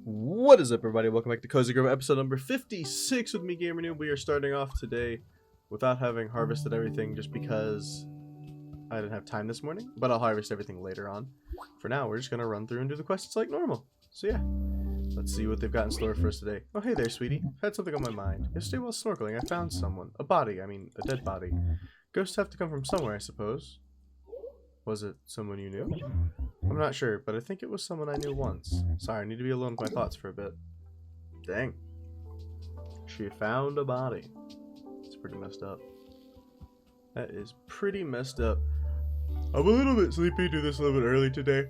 What is up, everybody? Welcome back to Cozy Grove, episode number 56 with me, GamerKnoob. We are starting off today without having harvested everything just because I didn't have time this morning, but I'll harvest everything later on. For now, we're just going to run through and do the quests like normal. So yeah, let's see what they've got in store for us today. Oh, hey there, sweetie. I had something on my mind. Yesterday while snorkeling, I found someone. A dead body. Ghosts have to come from somewhere, I suppose. Was it someone you knew? I'm not sure, but I think it was someone I knew once. Sorry, I need to be alone with my thoughts for a bit. Dang. She found a body. It's pretty messed up. That is pretty messed up. I'm a little bit sleepy, do this a little bit early today.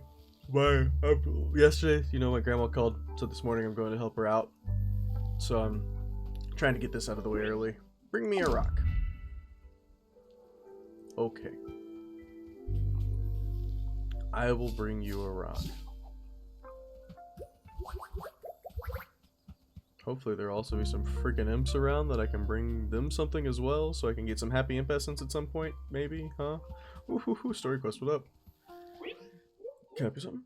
Yesterday, you know, my grandma called, so this morning I'm going to help her out. So I'm trying to get this out of the way early. Bring me a rock. Okay. I will bring you a rock. Hopefully there'll also be some freaking imps around that I can bring them something as well, so I can get some happy imp essence at some point, maybe, huh? Ooh, story quest, what up? Can I do something?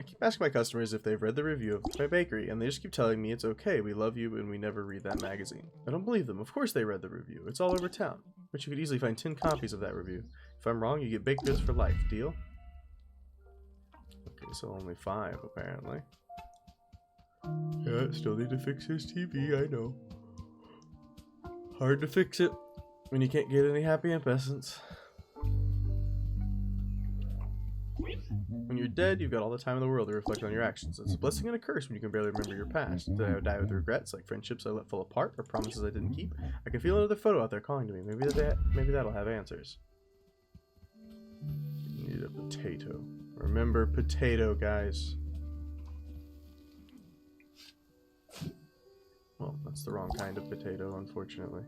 I keep asking my customers if they've read the review of my bakery, and they just keep telling me it's okay, we love you, and we never read that magazine. I don't believe them. Of course they read the review. It's all over town. But you could easily find 10 copies of that review. If I'm wrong, you get baked goods for life. Deal? Okay, so only 5, apparently. Yeah, still need to fix his TV, I know. Hard to fix it when you can't get any happy imp essence. When you're dead, you've got all the time in the world to reflect on your actions. It's a blessing and a curse when you can barely remember your past. Did I die with regrets, like friendships I let fall apart, or promises I didn't keep? I can feel another photo out there calling to me. Maybe that'll have answers. You need a potato. Remember potato, guys. Well, that's the wrong kind of potato, unfortunately.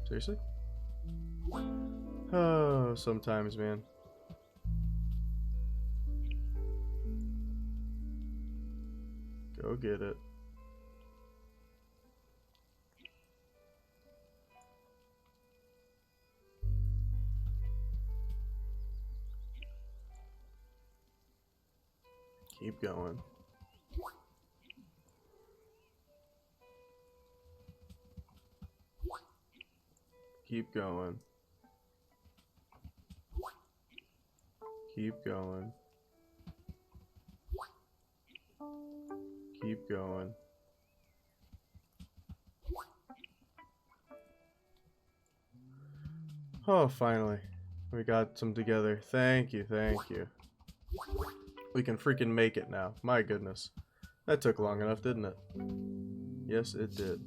Seriously? Oh, sometimes, man. Go get it. Keep going. Keep going. Keep going. Keep going. Oh, finally. We got some together. Thank you, thank you. We can freaking make it now. My goodness. That took long enough, didn't it? Yes, it did.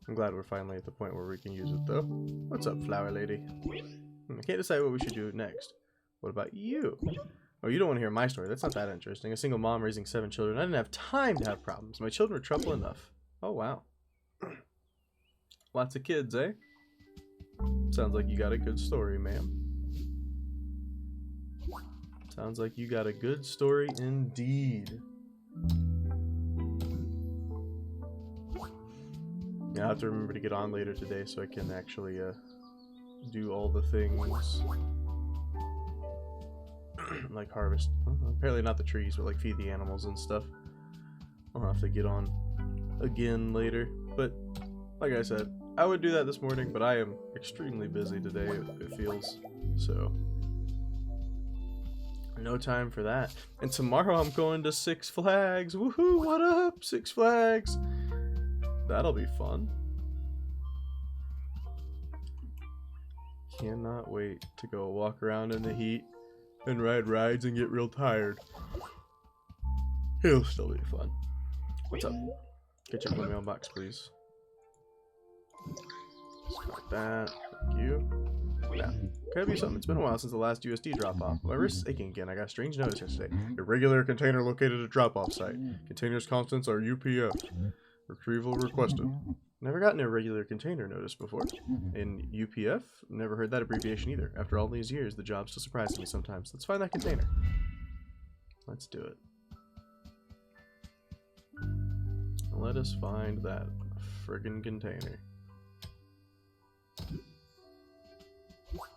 I'm glad we're finally at the point where we can use it, though. What's up, flower lady? I can't decide what we should do next. What about you? Oh, you don't want to hear my story. That's not that interesting. A single mom raising 7 children. I didn't have time to have problems. My children were trouble enough. Oh, wow. Lots of kids, eh? Sounds like you got a good story, ma'am. Sounds like you got a good story indeed. Yeah, I have to remember to get on later today so I can actually do all the things. Like harvest. Apparently not the trees, but like feed the animals and stuff. I'll have to get on again later. But like I said, I would do that this morning, but I am extremely busy today, it feels. So no time for that. And tomorrow I'm going to Six Flags. Woohoo, what up, Six Flags? That'll be fun. Cannot wait to go walk around in the heat and ride rides and get real tired. It'll still be fun. What's up? Get your mailbox, please. Like that. Thank you. Now, can I do something? It's been a while since the last USD drop-off. My wrist's aching again. I got a strange notice yesterday. Irregular container located at drop-off site. Container's contents are UPS. Retrieval requested. Never gotten a regular container notice before. In UPF, never heard that abbreviation either. After all these years, the job still surprises me sometimes. Let's find that container. Let's do it. Let us find that friggin' container.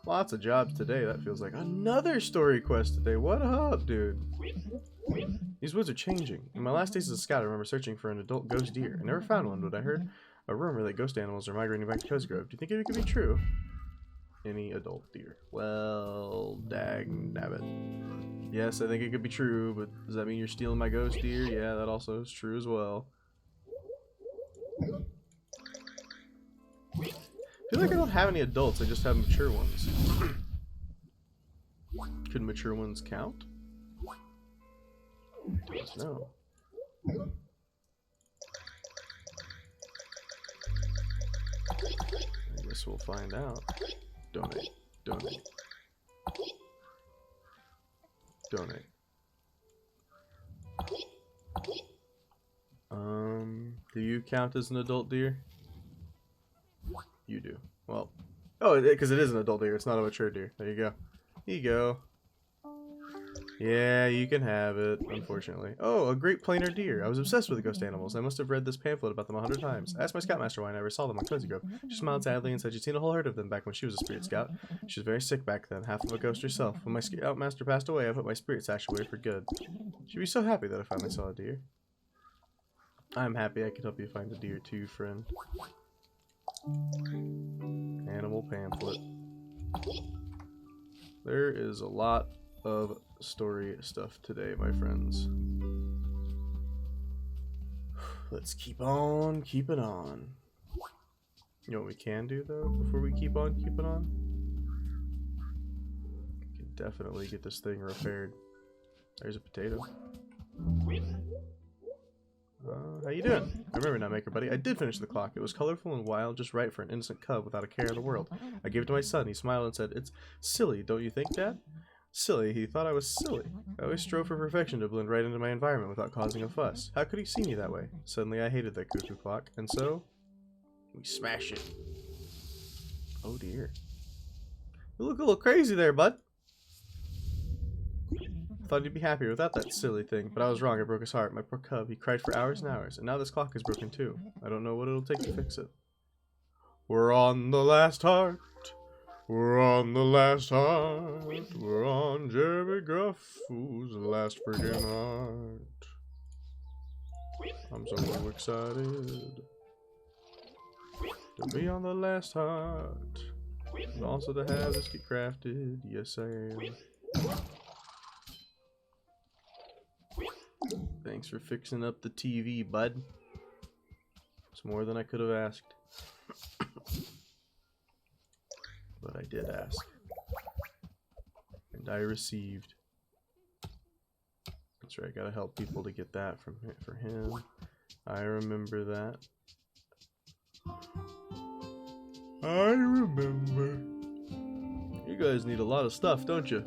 Lots of jobs today, that feels like. Another story quest today. What up, dude? These woods are changing. In my last days as a scout, I remember searching for an adult ghost deer. I never found one, but I heard a rumor that ghost animals are migrating back to Cozy Grove. Do you think it could be true? Any adult deer. Well, dang nabbit. Yes, I think it could be true, but does that mean you're stealing my ghost deer? Yeah, that also is true as well. I feel like I don't have any adults, I just have mature ones. Could mature ones count? No. I guess we'll find out. Donate. Donate. Donate. Do you count as an adult deer? You do. Well, oh, because it is an adult deer. It's not a mature deer. There you go. Here you go. Yeah, you can have it, unfortunately. Oh, a great plainer deer. I was obsessed with the ghost animals. I must have read this pamphlet about them 100 times. I asked my scoutmaster why I never saw them on Cozy Grove. She smiled sadly and said she'd seen a whole herd of them back when she was a spirit scout. She was very sick back then, half of a ghost herself. When my scoutmaster passed away, I put my spirit sash away for good. She'd be so happy that I finally saw a deer. I'm happy I could help you find a deer too, friend. Animal pamphlet. There is a lot of story stuff today, my friends. Let's keep on keeping on. You know what we can do though before we keep on keeping on? We can definitely get this thing repaired. There's a potato. How you doing? I remember now, Maker Buddy. I did finish the clock. It was colorful and wild, just right for an innocent cub without a care in the world. I gave it to my son. He smiled and said, "It's silly, don't you think, Dad?" Silly? He thought I was silly. I always strove for perfection to blend right into my environment without causing a fuss. How could he see me that way? Suddenly I hated that cuckoo clock, and so we smash it. Oh dear. You look a little crazy there, bud. Thought he'd be happier without that silly thing, but I was wrong. I broke his heart. My poor cub. He cried for hours and hours, and now this clock is broken too. I don't know what it'll take to fix it. We're on the last heart. We're on the last heart. We're on Jeremy Gruff's last friggin' heart. I'm so excited to be on the last heart, and also to have this get crafted. Yes, I am. Thanks for fixing up the TV, bud. It's more than I could have asked. But I did ask. And I received. That's right, gotta help people to get that for him. I remember that. I remember. You guys need a lot of stuff, don't you?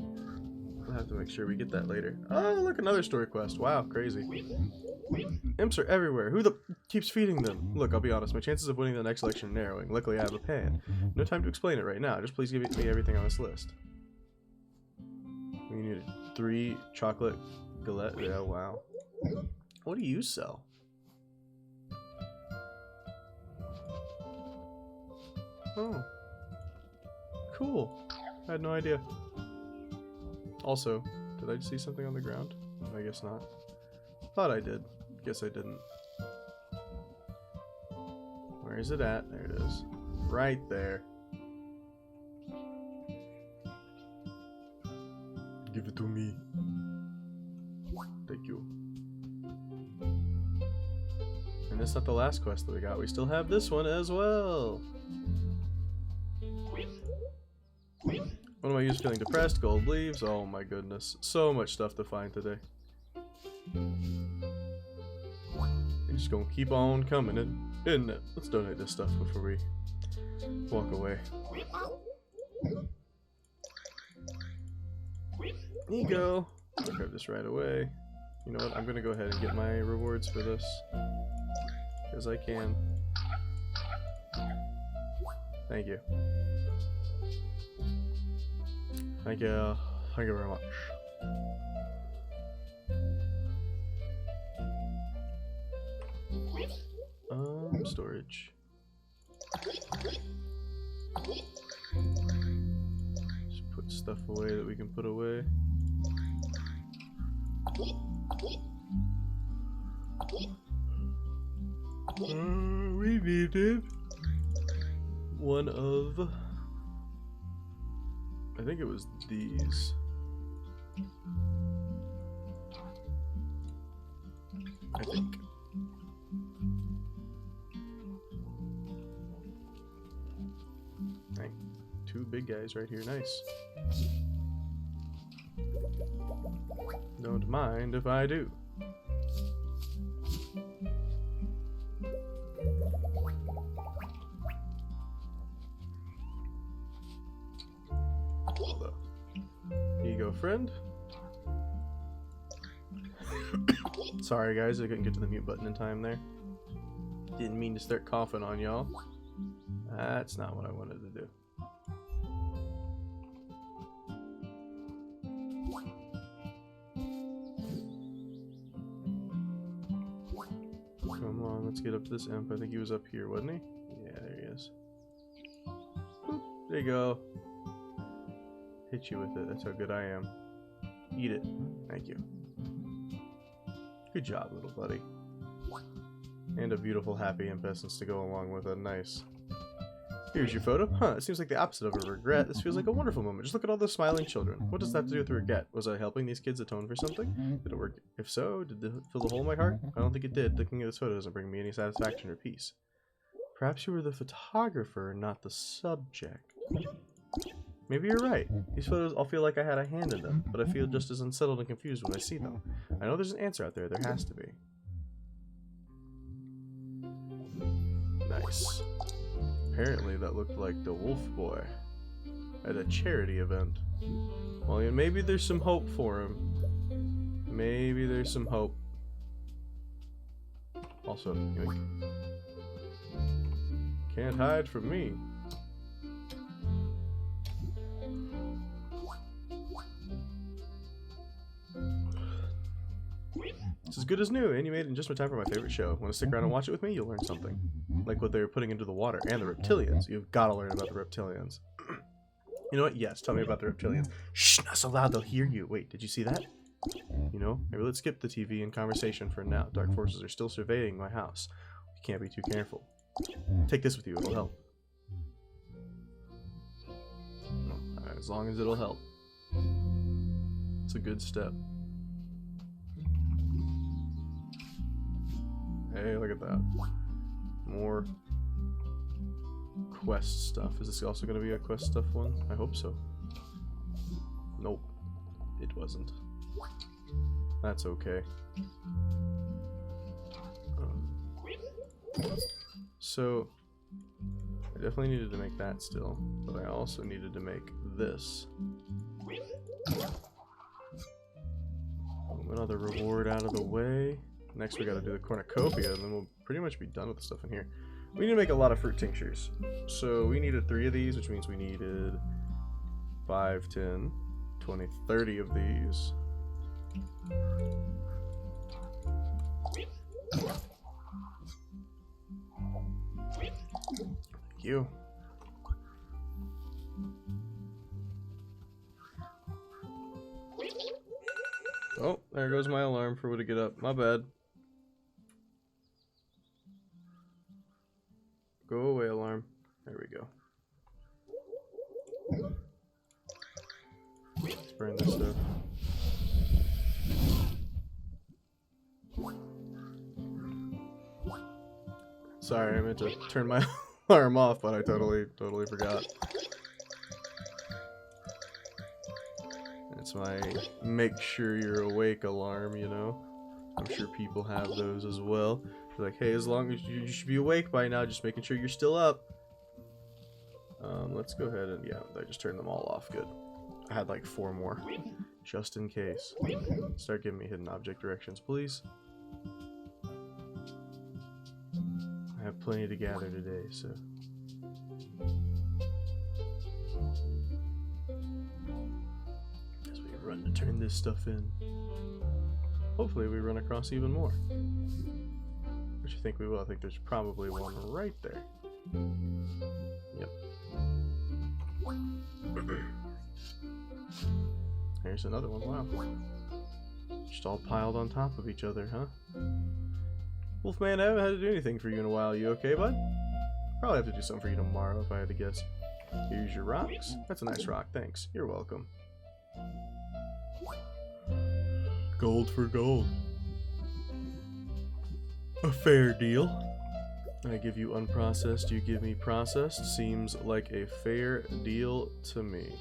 We'll have to make sure we get that later. Oh, look, another story quest. Wow, crazy. Imps are everywhere. Who the keeps feeding them? Look, I'll be honest. My chances of winning the next election are narrowing. Luckily, I have a pan. No time to explain it right now. Just please give me everything on this list. We need 3 chocolate galette. Yeah, wow. What do you sell? Oh. Cool. I had no idea. Also, did I see something on the ground? I guess not. Thought I did. Guess I didn't. Where is it at? There it is. Right there. Give it to me. Thank you. And that's not the last quest that we got. We still have this one as well. What am I used feeling depressed? Gold leaves. Oh my goodness. So much stuff to find today. We're just gonna keep on coming in, isn't it? Let's donate this stuff before we walk away. There you go. I'll grab this right away. You know what? I'm gonna go ahead and get my rewards for this. Because I can. Thank you. Thank you. Thank you very much. Storage. Just put stuff away that we can put away. We needed one of, I think it was these. I think. Right. Two big guys right here, nice. Don't mind if I do. Here you go, friend. Sorry guys, I couldn't get to the mute button in time there. Didn't mean to start coughing on y'all. That's not what I wanted to do. Come on, let's get up to this imp. I think he was up here, wasn't he? Yeah, there he is. Boop. There you go. Hit you with it. That's how good I am. Eat it. Thank you. Good job, little buddy. And a beautiful, happy imp essence to go along with it. Nice. Here's your photo. Huh, it seems like the opposite of a regret. This feels like a wonderful moment. Just look at all those smiling children. What does that have to do with regret? Was I helping these kids atone for something? Did it work? If so, did it fill the hole in my heart? I don't think it did. Looking at this photo doesn't bring me any satisfaction or peace. Perhaps you were the photographer, not the subject. Maybe you're right. These photos all feel like I had a hand in them, but I feel just as unsettled and confused when I see them. I know there's an answer out there. There has to be. Nice. Apparently that looked like the wolf boy at a charity event. Well, yeah, maybe there's some hope for him. Maybe there's some hope. Also, yoink. Can't hide from me. It's as good as new, and you made it in just in time for my favorite show. Want to stick around and watch it with me? You'll learn something. Like what they were putting into the water, and the reptilians. You've got to learn about the reptilians. You know what? Yes, tell me about the reptilians. Shh, not so loud, they'll hear you. Wait, did you see that? You know, maybe let's skip the TV and conversation for now. Dark forces are still surveying my house. You can't be too careful. Take this with you, it'll help. Alright, as long as it'll help. It's a good step. Hey, look at that. More quest stuff. Is this also going to be a quest stuff one? I hope so. Nope. It wasn't. That's okay. So, I definitely needed to make that still, but I also needed to make this. Another reward out of the way. Next we gotta do the cornucopia, and then we'll pretty much be done with the stuff in here. We need to make a lot of fruit tinctures. So we needed 3 of these, which means we needed 5, 10, 20, 30 of these. Thank you. Oh, there goes my alarm for when to get up. My bad. Go away, alarm. There we go. Let's burn this stuff. Sorry, I meant to turn my alarm off, but I totally forgot. It's my make sure you're awake alarm, you know? I'm sure people have those as well. They're like, hey, as long as you should be awake by now, just making sure you're still up. Let's go ahead and, yeah, I just turned them all off. Good. I had like 4 more, just in case. Start giving me hidden object directions, please. I have plenty to gather today, so. run to turn this stuff in. Hopefully we run across even more. Which I think we will. I think there's probably one right there. Yep. There's another one. Wow. Just all piled on top of each other, huh? Wolfman, I haven't had to do anything for you in a while. You okay, bud? Probably have to do something for you tomorrow if I had to guess. Here's your rocks. That's a nice rock, thanks. You're welcome. Gold for gold. A fair deal. I give you unprocessed, you give me processed. Seems like a fair deal to me.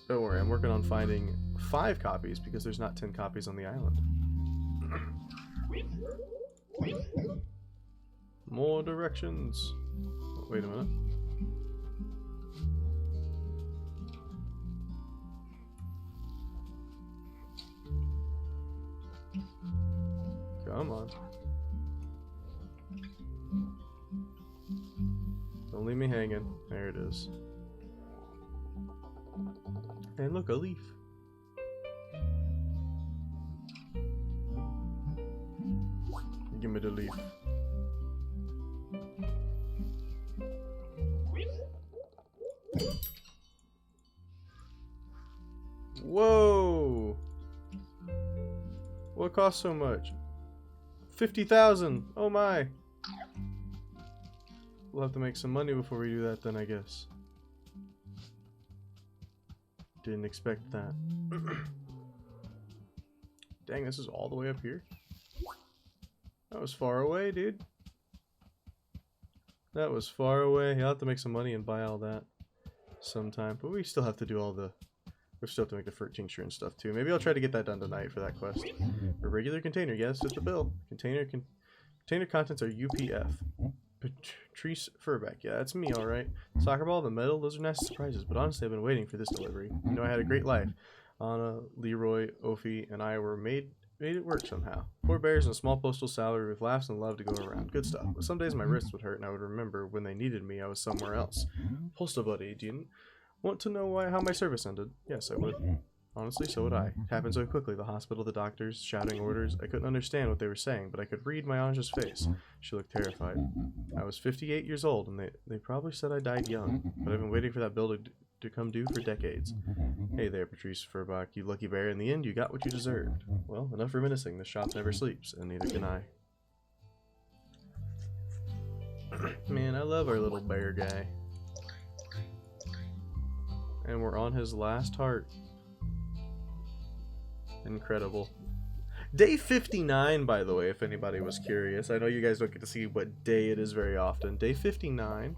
Don't worry, I'm working on finding 5 copies because there's not 10 copies on the island. More directions. Oh, wait a minute. Come on. Don't leave me hanging. There it is. And look, a leaf. Give me the leaf. Whoa! What costs so much? 50,000! Oh my! We'll have to make some money before we do that then, I guess. Didn't expect that. Dang, this is all the way up here? That was far away, dude. That was far away. You'll have to make some money and buy all that sometime. But we still have to do all the... We still have to make the fruit tincture and stuff too. Maybe I'll try to get that done tonight for that quest. A regular container, yes, fit the bill. Container contents are UPF. Patrice Furbeck, yeah, that's me, alright. Soccer ball, the medal, those are nice surprises, but honestly I've been waiting for this delivery. You know, I had a great life. Anna, Leroy, Ophi, and I were made it work somehow. 4 bears and a small postal salary with laughs and love to go around. Good stuff. But some days my wrists would hurt and I would remember when they needed me I was somewhere else. Postal buddy, do you want to know how my service ended? Yes, I would. Honestly, so would I. It happened so quickly. The hospital, the doctors, shouting orders. I couldn't understand what they were saying, but I could read my Anja's face. She looked terrified. I was 58 years old, and they probably said I died young, but I've been waiting for that bill to come due for decades. Hey there, Patrice Furbach, you lucky bear. In the end, you got what you deserved. Well, enough reminiscing. The shop never sleeps, and neither can I. Man, I love our little bear guy. And we're on his last heart. Incredible. Day 59, by the way, if anybody was curious. I know you guys don't get to see what day it is very often. Day 59.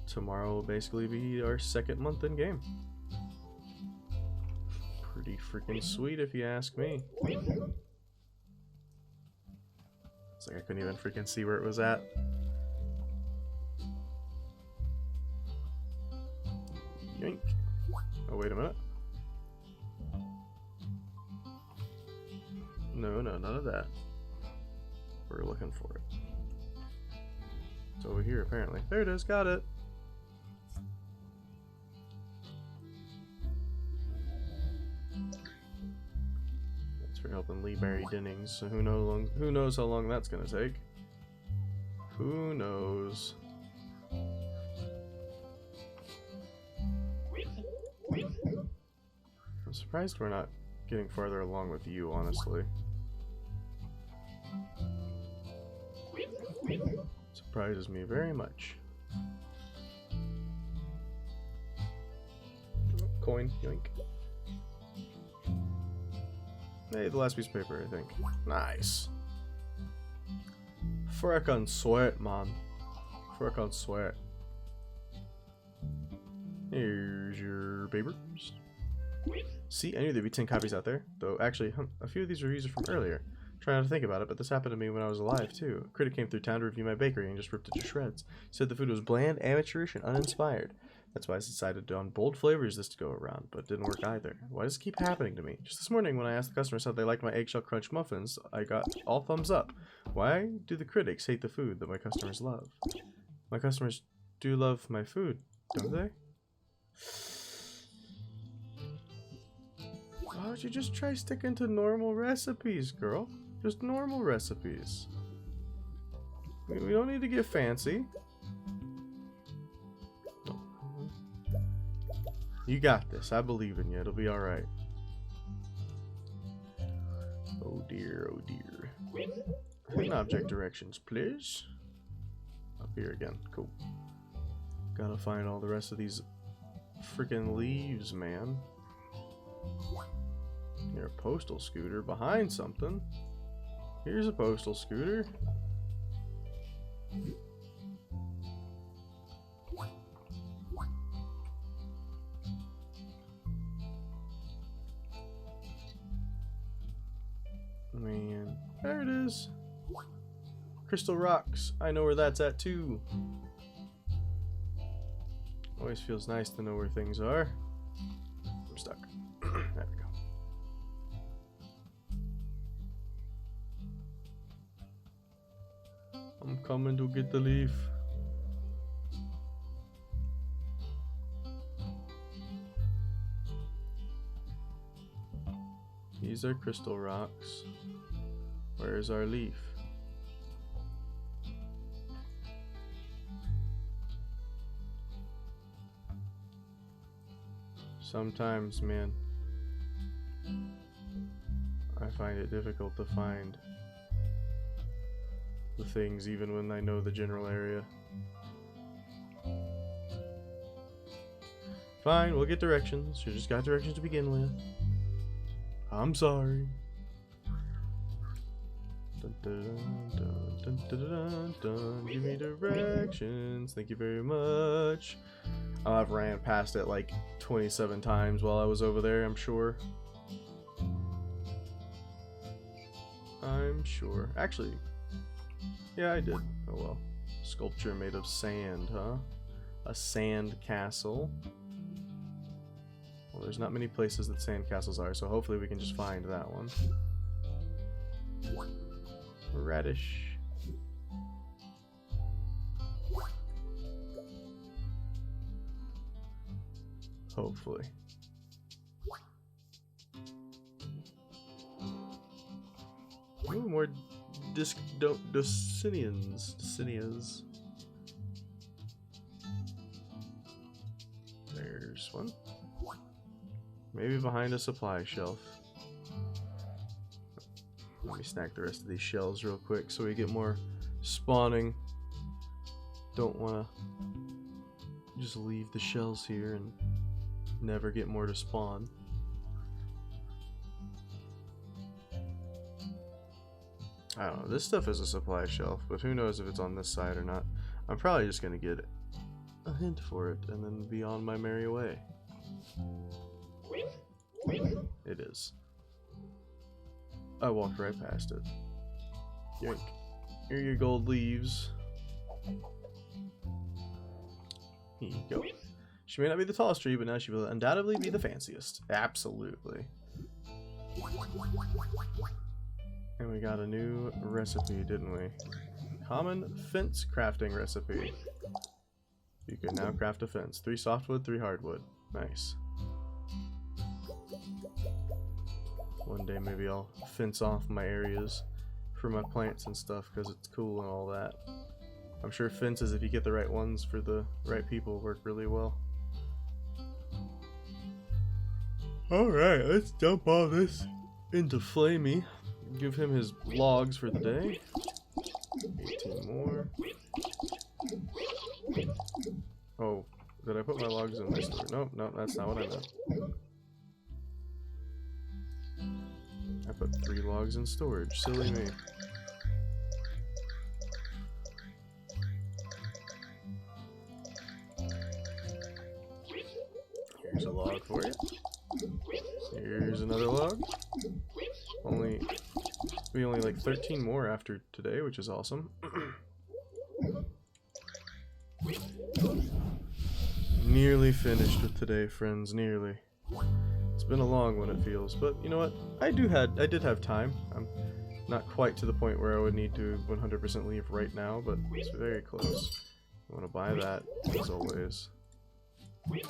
Tomorrow will basically be our 2nd month in game. Pretty freaking sweet if you ask me. It's like I couldn't even freaking see where it was at. Yoink. Oh, wait a minute. No, none of that. We're looking for it. It's over here, apparently. There it is, got it. Thanks for helping Lee Barry Dennings. So who knows how long that's gonna take? Who knows? I'm surprised we're not getting farther along with you, honestly. Surprises me very much. Coin, yoink. Hey, the last piece of paper, I think. Nice. Frickin' sweat, man. Frickin' sweat. Here's your papers. See, I knew there'd be 10 copies out there. Though, actually, a few of these reviews are from earlier. Trying not to think about it, but this happened to me when I was alive, too. A critic came through town to review my bakery and just ripped it to shreds. He said the food was bland, amateurish, and uninspired. That's why I decided on bold flavors this to go around, but it didn't work either. Why does it keep happening to me? Just this morning when I asked the customers how they liked my eggshell crunch muffins, I got all thumbs up. Why do the critics hate the food that my customers love? My customers do love my food. Don't they? Why don't you just try sticking to normal recipes, girl? Just normal recipes. We don't need to get fancy. You got this. I believe in you. It'll be alright. Oh dear, oh dear. Hidden object directions, please. Up here again. Cool. Gotta find all the rest of these freaking leaves, man. You're a postal scooter behind something. Here's a postal scooter. Man, there it is. Crystal rocks. I know where that's at too. Always feels nice to know where things are. I'm stuck. There we go. I'm coming to get the leaf. These are crystal rocks. Where's our leaf? Sometimes, man, I find it difficult to find the things even when I know the general area. Fine, we'll get directions. You just got directions to begin with. I'm sorry. Dun, dun, dun, dun, dun, dun, dun. Give me directions. Thank you very much. I've ran past it like 27 times while I was over there, I'm sure. I'm sure. Actually, yeah, I did. Oh well. Sculpture made of sand, huh? A sand castle. Well, there's not many places that sand castles are, so hopefully we can just find that one. Radish. Hopefully. Ooh, more Dulcinias. There's one. Maybe behind a supply shelf. Let me snack the rest of these shells real quick so we get more spawning. Don't want to just leave the shells here and never get more to spawn. I don't know. This stuff is a supply shelf, but who knows if it's on this side or not. I'm probably just going to get a hint for it and then be on my merry way. It is. I walked right past it. Yoink. Here are your gold leaves. Here you go. She may not be the tallest tree, but now she will undoubtedly be the fanciest. Absolutely. And we got a new recipe, didn't we? Common fence crafting recipe. You can now craft a fence. 3 softwood, 3 hardwood. Nice. One day maybe I'll fence off my areas for my plants and stuff because it's cool and all that. I'm sure fences, if you get the right ones for the right people, work really well. Alright, let's dump all this into Flamey. Give him his logs for the day. 18 more. Oh, did I put my logs in my store? Nope, nope, that's not what I meant. I put 3 logs in storage. Silly me. Here's a log for you. Here's another log. We only like 13 more after today, which is awesome. Nearly finished with today, friends. Nearly. It's been a long one, it feels, but you know what? I did have time. I'm not quite to the point where I would need to 100% leave right now, but it's very close. I want to buy that as always. You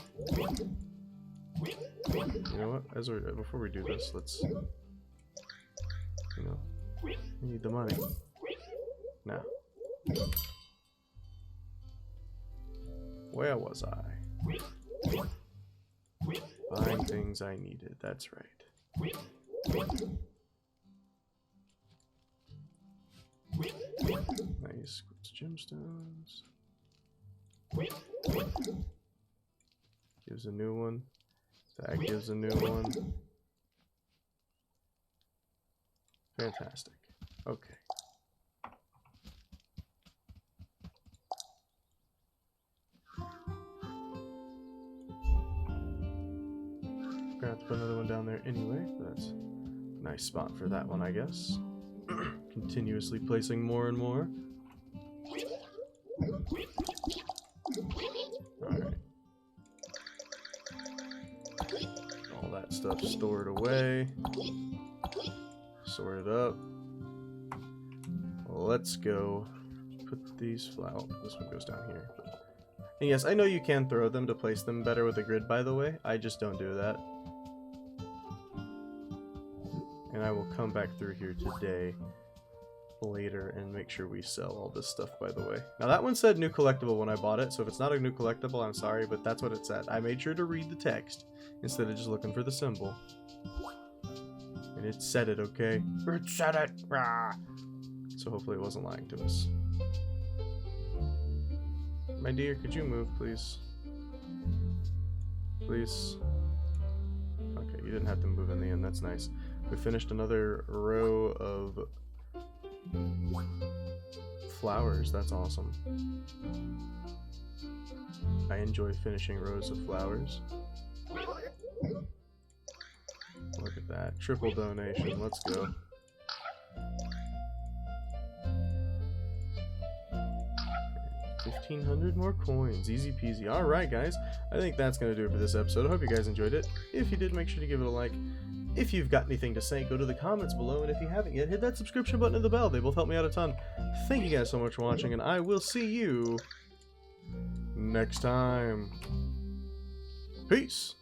know what? Before we do this, let's, you know, we need the money. Now, where was I? Buying things I needed. That's right. Nice gemstones. Gives a new one. That gives a new one. Fantastic. Okay. Gonna have to put another one down there anyway. That's a nice spot for that one, I guess. Continuously placing more and more. Alright. All that stuff stored away. Sorted up. Let's go put these flowers. This one goes down here. And yes, I know you can throw them to place them better with a grid, by the way. I just don't do that. And I will come back through here today later and make sure we sell all this stuff, by the way. Now that one said new collectible when I bought it, so if it's not a new collectible, I'm sorry, but that's what it said. I made sure to read the text instead of just looking for the symbol. And it said it, okay? It said it! Rah! So hopefully it wasn't lying to us. My dear, could you move, please? Please? Okay, you didn't have to move in the end, that's nice. We finished another row of flowers, that's awesome. I enjoy finishing rows of flowers. Look at that, triple donation, let's go. $1,500 more coins, easy peasy. Alright guys, I think that's going to do it for this episode. I hope you guys enjoyed it. If you did, make sure to give it a like. If you've got anything to say, go to the comments below, and if you haven't yet, hit that subscription button and the bell. They both help me out a ton. Thank you guys so much for watching, and I will see you next time. Peace!